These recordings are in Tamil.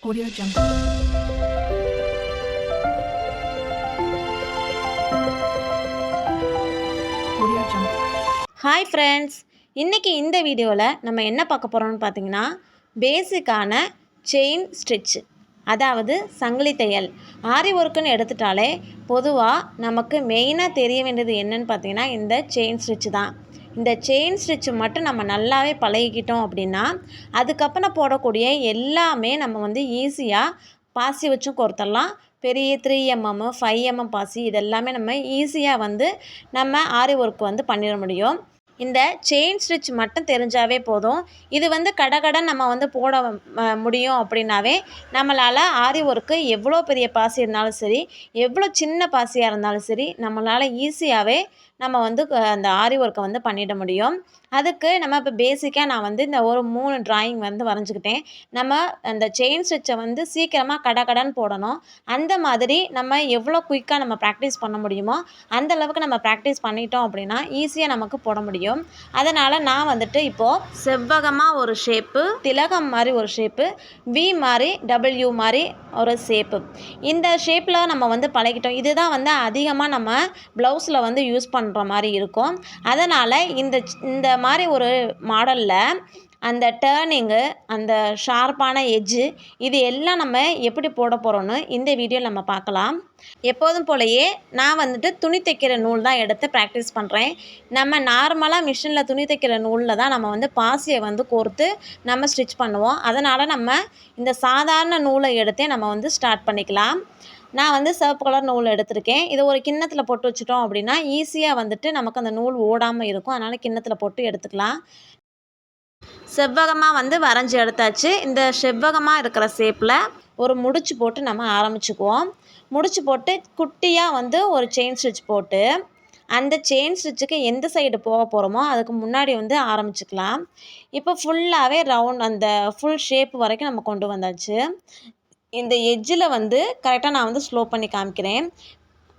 Audio Jungle. Audio Jungle. Hi friends, இன்றைக்கி இந்த வீடியோவில் நம்ம என்ன பார்க்க போகிறோம்னு பார்த்தீங்கன்னா, பேசிக்கான செயின் ஸ்டிச்சு, அதாவது சங்கிலி தையல். ஆரி ஒர்க்குன்னு எடுத்துட்டாலே பொதுவாக நமக்கு மெயினாக தெரிய வேண்டியது என்னன்னு பார்த்தீங்கன்னா, இந்த செயின் ஸ்டிச்சு தான். இந்த செயின் ஸ்டிச்சு மட்டும் நம்ம நல்லாவே பழகிக்கிட்டோம் அப்படின்னா, அதுக்கப்புறம் போடக்கூடிய எல்லாமே நம்ம ஈஸியாக பாசி வச்சும் கோர்த்தரலாம். பெரிய 3mm 5mm பாசி இதெல்லாமே நம்ம ஈஸியாக நம்ம ஆரி ஒர்க் பண்ணிட முடியும். இந்த செயின் ஸ்டிச் மட்டும் தெரிஞ்சாவே போதும். இது கடகடன் நம்ம போட முடியும் அப்படின்னாவே நம்மளால் ஆரி ஒர்க்கு எவ்வளோ பெரிய பாசி இருந்தாலும் சரி, எவ்வளோ சின்ன பாசியாக இருந்தாலும் சரி, நம்மளால் ஈஸியாகவே நம்ம அந்த ஆரி ஒர்க்கை பண்ணிட முடியும். அதுக்கு நம்ம இப்போ பேசிக்காக நான் இந்த ஒரு 3 ட்ராயிங் வரைஞ்சிக்கிட்டேன். நம்ம அந்த செயின் ஸ்டிச்சை சீக்கிரமாக கடகடன்னு போடணும். அந்த மாதிரி நம்ம எவ்வளோ குயிக்காக நம்ம ப்ராக்டிஸ் பண்ண முடியுமோ அந்த அளவுக்கு நம்ம ப்ராக்டிஸ் பண்ணிட்டோம் அப்படின்னா ஈஸியாக நமக்கு போட முடியும். அதனால் நான் இப்போது செவ்வகமாக ஒரு ஷேப்பு, திலகம் மாதிரி ஒரு ஷேப்பு, வி மாதிரி, டபிள்யூ மாதிரி ஒரு ஷேப்பு, இந்த ஷேப்பில் நம்ம பழகிட்டோம். இதுதான் அதிகமாக நம்ம ப்ளவுஸில் யூஸ் பண்ணுற மாதிரி இருக்கும். அதனால் இந்த மாதிரி ஒரு மாடலில் அந்த டேர்னிங்கு, அந்த ஷார்ப்பான எட்ஜு, இது எல்லாம் நம்ம எப்படி போட போகிறோன்னு இந்த வீடியோவில் நம்ம பார்க்கலாம். எப்போதும் போலயே நான் துணி தைக்கிற நூல் தான் எடுத்து ப்ராக்டிஸ் பண்ணுறேன். நம்ம நார்மலாக மிஷினில் துணி தைக்கிற நூலில் தான் நம்ம பாசியை கோர்த்து நம்ம ஸ்டிச் பண்ணுவோம். அதனால் நம்ம இந்த சாதாரண நூலை எடுத்தே நம்ம ஸ்டார்ட் பண்ணிக்கலாம். நான் சிவப்பு கலர் நூல் எடுத்திருக்கேன். இதை ஒரு கிண்ணத்தில் போட்டு வச்சுட்டோம் அப்படின்னா ஈஸியாக நமக்கு அந்த நூல் ஓடாமல் இருக்கும். அதனால் கிண்ணத்தில் போட்டு எடுத்துக்கலாம். செவ்வகமாக வரைஞ்சி எடுத்தாச்சு. இந்த செவ்வகமாக இருக்கிற ஷேப்பில் ஒரு முடிச்சு போட்டு நம்ம ஆரம்பிச்சுக்குவோம். முடிச்சு போட்டு குட்டியாக ஒரு செயின் ஸ்டிச் போட்டு அந்த செயின் ஸ்டிச்சுக்கு எந்த சைடு போக போகிறோமோ அதுக்கு முன்னாடி ஆரம்பிச்சுக்கலாம். இப்போ ஃபுல்லாகவே ரவுண்ட் அந்த ஃபுல் ஷேப் வரைக்கும் நம்ம கொண்டு வந்தாச்சு. இந்த எட்ஜில் கரெக்டாக நான் ஸ்லோ பண்ணி காமிக்கிறேன்.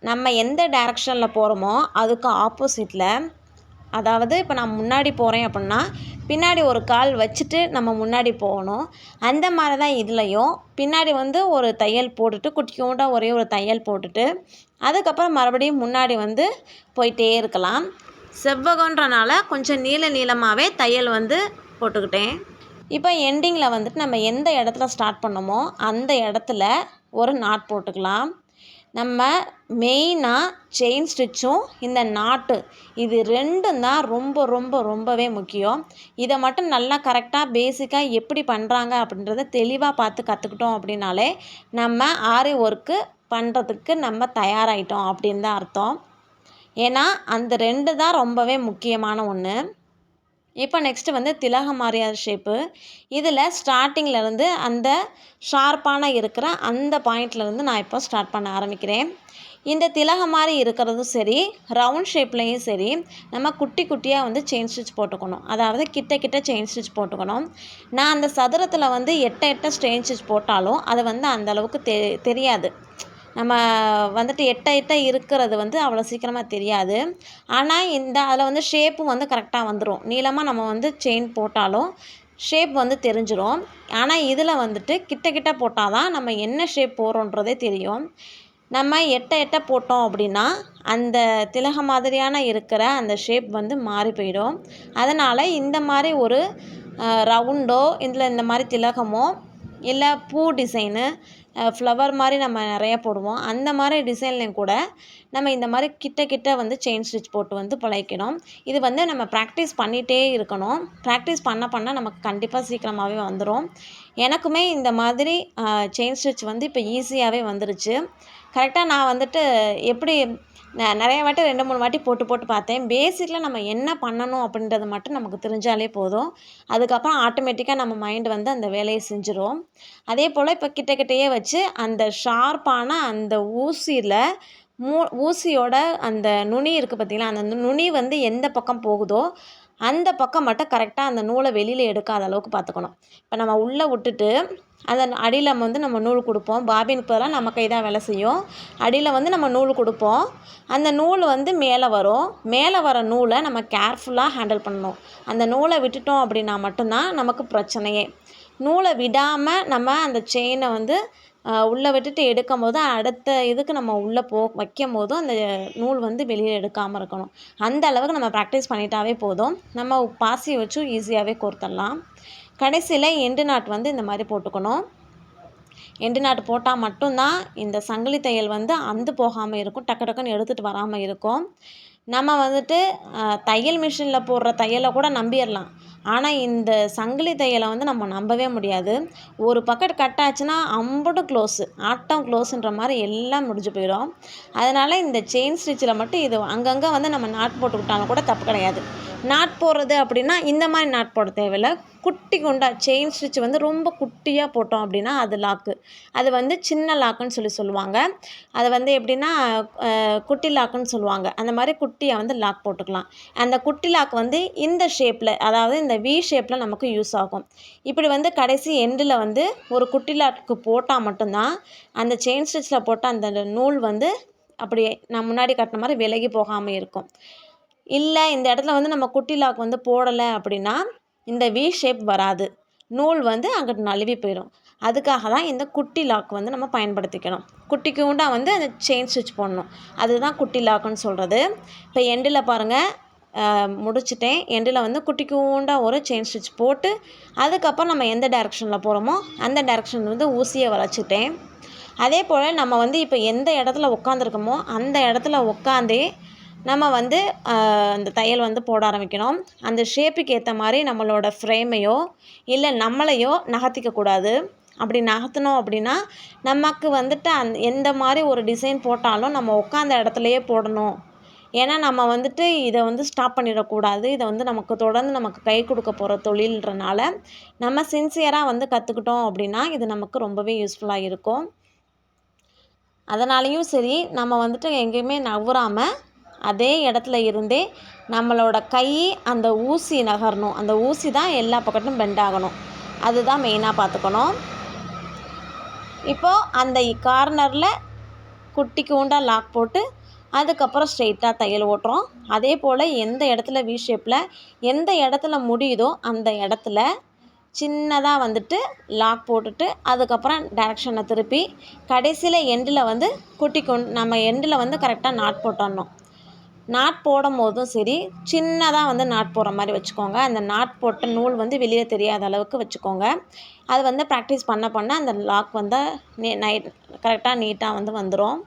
நம்ம எந்த டைரக்ஷனில் போகிறோமோ அதுக்கு ஆப்போசிட்டில், அதாவது இப்போ நான் முன்னாடி போகிறேன் அப்படின்னா பின்னாடி ஒரு கால் வச்சுட்டு நம்ம முன்னாடி போகணும். அந்த மாதிரி தான் இதுலேயும் பின்னாடி ஒரு தையல் போட்டுட்டு, குட்டியோட ஒரே ஒரு தையல் போட்டுட்டு அதுக்கப்புறம் மறுபடியும் முன்னாடி போயிட்டே இருக்கலாம். செவ்வகன்றனால கொஞ்சம் நீளமாகவே தையல் போட்டுக்கிட்டேன். இப்போ எண்டிங்கில் நம்ம எந்த இடத்துல ஸ்டார்ட் பண்ணோமோ அந்த இடத்துல ஒரு நாட் போட்டுக்கலாம். நம்ம மெயினாக செயின் ஸ்டிச்சும் இந்த நாட்டு, இது ரெண்டும் தான் ரொம்பவே முக்கியம். இதை மட்டும் நல்லா கரெக்டாக பேசிக்காக எப்படி பண்ணுறாங்க அப்படின்றத தெளிவாக பார்த்து கற்றுக்கிட்டோம் அப்படின்னாலே நம்ம ஆரி ஒர்க்கு பண்ணுறதுக்கு நம்ம தயாராகிட்டோம் அப்படின்னு தான் அர்த்தம். ஏன்னா அந்த ரெண்டு தான் ரொம்பவே முக்கியமான ஒன்று. இப்போ நெக்ஸ்ட்டு திலகம் மாதிரியான ஷேப்பு. இதில் ஸ்டார்டிங்லேருந்து அந்த ஷார்ப்பான இருக்கிற அந்த பாயிண்ட்லேருந்து நான் இப்போ ஸ்டார்ட் பண்ண ஆரம்பிக்கிறேன். இந்த திலகம் மாதிரி இருக்கிறதும் சரி, ரவுண்ட் ஷேப்லேயும் சரி, நம்ம குட்டியாக செயின் ஸ்டிச் போட்டுக்கணும். அதாவது கிட்ட செயின் ஸ்டிச் போட்டுக்கணும். நான் அந்த சதுரத்தில் எட்ட செயின் ஸ்டிச் போட்டாலும் அது அந்தளவுக்கு தெரியாது. நம்ம எட்ட இருக்கிறது அவ்வளோ சீக்கிரமாக தெரியாது. ஆனால் அதில் ஷேப்பும் கரெக்டாக வந்துடும். நீளமாக நம்ம செயின் போட்டாலும் ஷேப் தெரிஞ்சிடும். ஆனால் இதில் கிட்ட போட்டால் தான் நம்ம என்ன ஷேப் போடுறோன்றதே தெரியும். நம்ம எட்ட போட்டோம் அப்படின்னா அந்த திலக மாதிரியான இருக்கிற அந்த ஷேப் மாறி போயிடும். அதனால் இந்த மாதிரி ஒரு ரவுண்டோ இதில் இந்த மாதிரி திலகமோ இல்லை பூ டிசைனு, ஃப்ளவர் மாதிரி நம்ம நிறையா போடுவோம். அந்த மாதிரி டிசைன்லேயும் கூட நம்ம இந்த மாதிரி கிட்ட செயின் ஸ்டிச் போட்டு பழகிக்கணும். இது நம்ம ப்ராக்டிஸ் பண்ணிகிட்டே இருக்கணும். ப்ராக்டிஸ் பண்ண நமக்கு கண்டிப்பாக சீக்கிரமாகவே வந்துடும். எனக்குமே இந்த மாதிரி செயின் ஸ்டிச் இப்போ ஈஸியாகவே வந்துருச்சு. கரெக்டாக நான் எப்படி நிறைய வாட்டி 2-3 வாட்டி போட்டு பார்த்தேன். பேசிக்கில் நம்ம என்ன பண்ணணும் அப்படின்றது மட்டும் நமக்கு தெரிஞ்சாலே போதும். அதுக்கப்புறம் ஆட்டோமேட்டிக்காக நம்ம மைண்டு அந்த வேலையை செஞ்சிடும். அதே போல் இப்போ கிட்டேயே வச்சு அந்த ஷார்ப்பான அந்த ஊசியில் ஊசியோட அந்த நுனி இருக்குது பார்த்திங்களா, அந்த நுனி எந்த பக்கம் போகுதோ அந்த பக்கம் மட்டும் கரெக்டாக அந்த நூலை வெளியில் எடுக்காத அளவுக்கு பார்த்துக்கணும். இப்போ நம்ம உள்ளே விட்டுட்டு அந்த அடியில் நம்ம நூல் கொடுப்போம். பாபினுக்கு பதிலாக நம்ம கை தான் வேலை செய்யும். அடியில் நம்ம நூல் கொடுப்போம். அந்த நூல் மேலே வரும். மேலே வர நூலை நம்ம கேர்ஃபுல்லாக ஹேண்டில் பண்ணணும். அந்த நூலை விட்டுட்டோம் அப்படின்னா மட்டும்தான் நமக்கு பிரச்சனையே. நூலை விடாமல் நம்ம அந்த செயினை வந்து உள்ளே விட்டுட்டு எடுக்கும் போது அடுத்த இதுக்கு நம்ம உள்ளே வைக்கும் போதும் அந்த நூல் வந்து வெளியே எடுக்காமல் இருக்கணும். அந்த அளவுக்கு நம்ம ப்ராக்டிஸ் பண்ணிட்டாவே போதும். நம்ம பாசி வச்சும் ஈஸியாகவே கோர்த்துடலாம். கடைசியில் எண்டு நாட் வந்து இந்த மாதிரி போட்டுக்கணும். எண்டு நாட்டு போட்டால் மட்டும்தான் இந்த சங்கிலி தையல் வந்து அந்து போகாமல் இருக்கும், டக்கு டக்குன்னு எடுத்துகிட்டு வராமல் இருக்கும். நம்ம வந்துட்டு தையல் மிஷினில் போடுற தையலை கூட நம்பிடலாம். ஆனால் இந்த சங்கிலி தையலை வந்து நம்ம நம்பவே முடியாது. ஒரு பக்கெட் கட் ஆச்சுன்னா அம்புட்டும் க்ளோஸு, ஆட்டம் க்ளோஸுன்ற மாதிரி எல்லாம் முடிஞ்சு போயிடும். அதனால் இந்த செயின் ஸ்டிச்சில் மட்டும் இது அங்கங்கே வந்து நம்ம நாட் போட்டுக்கிட்டாலும் கூட தப்பு கிடையாது. நாட் போடுறது அப்படின்னா இந்த மாதிரி நாட் போட தேவையில்லை. குட்டி குண்டா செயின் ஸ்டிச் வந்து ரொம்ப குட்டியாக போட்டோம் அப்படின்னா அது லாக்கு. அது வந்து சின்ன லாக்குன்னு சொல்லுவாங்க. அது வந்து எப்படின்னா குட்டி லாக்குன்னு சொல்லுவாங்க. அந்த மாதிரி குட்டியாக வந்து லாக் போட்டுக்கலாம். அந்த குட்டி லாக் வந்து இந்த ஷேப்பில், அதாவது இந்த வி ஷேப்பில் நமக்கு யூஸ் ஆகும். இப்படி வந்து கடைசி எண்டில் வந்து ஒரு குட்டி லாக்கு போட்டால் மட்டும்தான் அந்த செயின் ஸ்டிச்சில் போட்ட அந்த நூல் வந்து அப்படி நான் முன்னாடி கட்டின மாதிரி விலகி போகாமல் இருக்கும். இல்லை இந்த இடத்துல வந்து நம்ம குட்டி லாக் வந்து போடலை அப்படின்னா இந்த வி ஷேப் வராது, நூல் வந்து அங்கிட்டு நழுவி போயிடும். அதுக்காக தான் இந்த குட்டி லாக் வந்து நம்ம பயன்படுத்திக்கணும். குட்டிக்கு உண்டா வந்து அந்த செயின் ஸ்டிச் போடணும், அதுதான் குட்டி லாக்குன்னு சொல்கிறது. இப்போ எண்டில் பாருங்கள், முடிச்சிட்டேன். எண்டில் வந்து குட்டிக்கு உண்டா ஒரு செயின் ஸ்டிச் போட்டு அதுக்கப்புறம் நம்ம எந்த டைரெக்ஷனில் போகிறோமோ அந்த டைரெக்ஷன் வந்து ஊசியை வளைச்சிட்டேன். அதே போல் நம்ம வந்து இப்போ எந்த இடத்துல உட்காந்துருக்கோமோ அந்த இடத்துல உட்காந்தே நம்ம வந்து அந்த தையல் வந்து போட ஆரம்பிக்கணும். அந்த ஷேப்புக்கு ஏற்ற மாதிரி நம்மளோட ஃப்ரேமையோ இல்லை நம்மளையோ நகர்த்திக்கக்கூடாது. அப்படி நகர்த்தினோம் அப்படின்னா நமக்கு வந்துட்டு எந்த மாதிரி ஒரு டிசைன் போட்டாலும் நம்ம உட்காந்த இடத்துலையே போடணும். ஏன்னா நம்ம வந்துட்டு இதை வந்து ஸ்டாப் பண்ணிடக்கூடாது. இதை வந்து நமக்கு தொடர்ந்து நமக்கு கை கொடுக்க போகிற தொழில்ன்றனால நம்ம சின்சியராக வந்து கற்றுக்கிட்டோம் அப்படின்னா இது நமக்கு ரொம்பவே யூஸ்ஃபுல்லாக இருக்கும். அதனாலேயும் சரி, நம்ம வந்துட்டு எங்கேயுமே நகராமல் அதே இடத்துல இருந்தே நம்மளோட கை அந்த ஊசி நகரணும். அந்த ஊசி தான் எல்லா பக்கத்தும் பெண்ட் ஆகணும். அதுதான் மெயினாக பார்த்துக்கணும். இப்போது அந்த கார்னரில் குட்டிக்கு உண்டா லாக் போட்டு அதுக்கப்புறம் ஸ்ட்ரெயிட்டாக தையல் ஓட்டுறோம். அதே போல் எந்த இடத்துல வி ஷேப்பில் எந்த இடத்துல முடியுதோ அந்த இடத்துல சின்னதாக வந்துட்டு லாக் போட்டுட்டு அதுக்கப்புறம் டைரெக்ஷனை திருப்பி கடைசியில் எண்டில் வந்து நம்ம எண்டில் வந்து கரெக்டாக நாட் போட்டுடணும். நாட் போடும் போதும் சரி, சின்னதாக வந்து நாட் போடுற மாதிரி வச்சுக்கோங்க. அந்த நாட் போட்ட நூல் வந்து வெளியே தெரியாத அளவுக்கு வச்சுக்கோங்க. அது வந்து ப்ராக்டிஸ் பண்ண அந்த லாக் வந்து கரெக்டாக நீட்டாக வந்து வந்துடும்.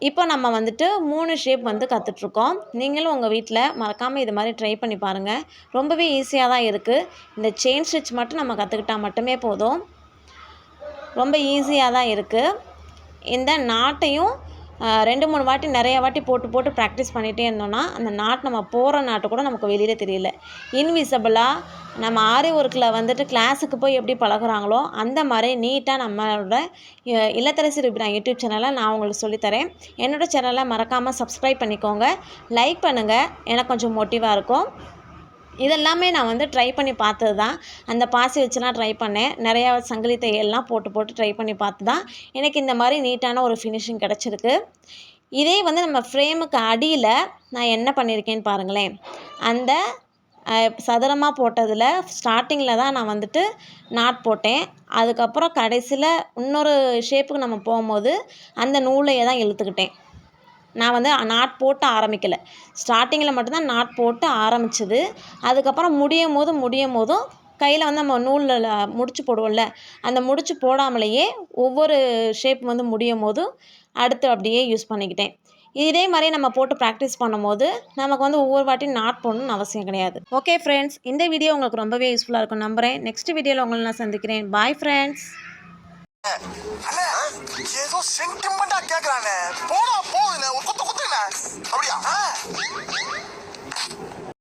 இப்போ நம்ம வந்துட்டு 3 ஷேப் வந்து கற்றுட்ருக்கோம். நீங்களும் உங்கள் வீட்டில் மறக்காமல் இது மாதிரி ட்ரை பண்ணி பாருங்கள். ரொம்பவே ஈஸியாக தான் இருக்குது. இந்த செயின் ஸ்டிச் மட்டும் நம்ம கற்றுக்கிட்டால் மட்டுமே போதும். ரொம்ப ஈஸியாக தான் இருக்குது. இந்த நாட்டையும் 2-3 வாட்டி நிறைய வாட்டி போட்டு ப்ராக்டிஸ் பண்ணிகிட்டே இருந்தோம்னா அந்த நாட் நம்ம போகிற நாட்டு கூட நமக்கு வெளியில் தெரியல. இன்விசிபிளாக நம்ம ஆரி ஒர்க்கில் வந்துட்டு கிளாஸுக்கு போய் எப்படி பழகுறாங்களோ அந்த மாதிரி நீட்டாக நம்மளோட இல்லத்தரசி ரூபினா யூடியூப் சேனலை நான் உங்களுக்கு சொல்லித்தரேன். என்னோடய சேனலை மறக்காமல் சப்ஸ்கிரைப் பண்ணிக்கோங்க, லைக் பண்ணுங்கள், எனக்கு கொஞ்சம் மோட்டிவாக இருக்கும். இதெல்லாமே நான் வந்து ட்ரை பண்ணி பார்த்தது தான். அந்த பாசி வச்சுலாம் ட்ரை பண்ணேன். நிறையா சங்கிலி தையல்லாம் போட்டு ட்ரை பண்ணி பார்த்து தான் எனக்கு இந்த மாதிரி நீட்டான ஒரு ஃபினிஷிங் கிடச்சிருக்கு. இதே வந்து நம்ம ஃப்ரேமுக்கு அடியில் நான் என்ன பண்ணியிருக்கேன்னு பாருங்களேன். அந்த சதுரமாக போட்டதில் ஸ்டார்டிங்கில் தான் நான் வந்துட்டு நாட் போட்டேன். அதுக்கப்புறம் கடைசியில் இன்னொரு ஷேப்புக்கு நம்ம போகும்போது அந்த நூலையே தான் இழுத்துக்கிட்டேன். நான் வந்து நாட் போட்டு ஆரம்பிக்கலை. ஸ்டார்டிங்கில் மட்டும்தான் நாட் போட்டு ஆரம்பிச்சது. அதுக்கப்புறம் முடியும் போதும் கையில் வந்து நம்ம நூலில் முடிச்சு போடுவோம்ல, அந்த முடிச்சு போடாமலேயே ஒவ்வொரு ஷேப் வந்து முடியும் போதும் அடுத்து அப்படியே யூஸ் பண்ணிக்கிட்டேன். இதே மாதிரி நம்ம போட்டு ப்ராக்டிஸ் பண்ணும்போது நமக்கு வந்து ஒவ்வொரு வாட்டியும் நாட் போடணும்னு அவசியம் கிடையாது. ஓகே ஃப்ரெண்ட்ஸ், இந்த வீடியோ உங்களுக்கு ரொம்பவே யூஸ்ஃபுல்லாக இருக்கும் நம்புகிறேன். நெக்ஸ்ட் வீடியோவில் உங்களை நான் சந்திக்கிறேன். Bye friends. ஏதோ சென்டிமெண்டா கேக்குறானே, போடா போகுதுண்ணே, ஒரு குத்து குத்துண்ணே, அப்படியா?